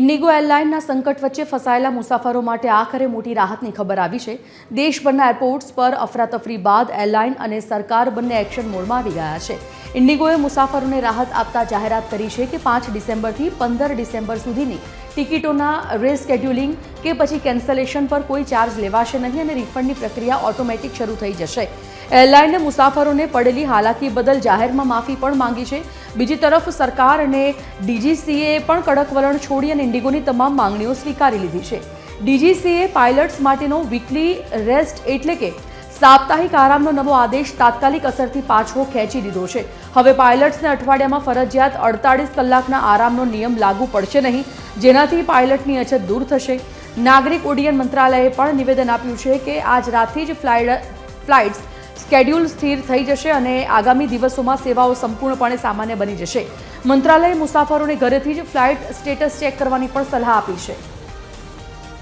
Indigo એરલાઇનના સંકટ વચ્ચે ફસાયેલા મુસાફરો માટે આખરે મોટી રાહતની ખબર આવી છે। દેશભરના એરપોર્ટ્સ પર અફરાતફરી બાદ એરલાઇન અને સરકાર બંને એક્શન મોડમાં આવી ગયા છે। ઇન્ડિગોએ મુસાફરોને રાહત આપતા જાહેરાત કરી છે કે 5 ડિસેમ્બરથી 15 ડિસેમ્બર સુધીની ટિકિટોના રીસ્કેડ્યુલિંગ કે પછી કેન્સલેશન પર કોઈ ચાર્જ લેવાશે નહીં અને રિફંડની પ્રક્રિયા ઓટોમેટિક શરૂ થઈ જશે। એરલાઇને મુસાફરોને પડેલી હાલાકી બદલ જાહેરમાં માફી પણ માંગી છે। બીજી તરફ સરકાર અને ડીજીસીએ પણ કડક વલણ છોડી અને ઇન્ડિગોની તમામ માંગણીઓ સ્વીકારી લીધી છે। ડીજીસીએ પાયલટ્સ માટેનો વીકલી રેસ્ટ એટલે કે સાપ્તાહિક આરામનો નવો આદેશ તાત્કાલિક અસરથી પાછો ખેંચી લીધો છે। હવે પાયલટ્સને અઠવાડિયામાં ફરજિયાત 48 કલાકના આરામનો નિયમ લાગુ પડશે નહીં, જેનાથી પાયલટની અછત દૂર થશે। નાગરિક ઉડ્ડયન મંત્રાલયે પણ નિવેદન આપ્યું છે કે આજ રાતથી જ ફ્લાઇટ્સ સ્કેડ્યુલ સ્થિર થઈ જશે અને આગામી દિવસોમાં સેવાઓ સંપૂર્ણપણે સામાન્ય બની જશે। મંત્રાલયે મુસાફરોને ઘરેથી જ ફ્લાઇટ સ્ટેટસ ચેક કરવાની પણ સલાહ આપી છે।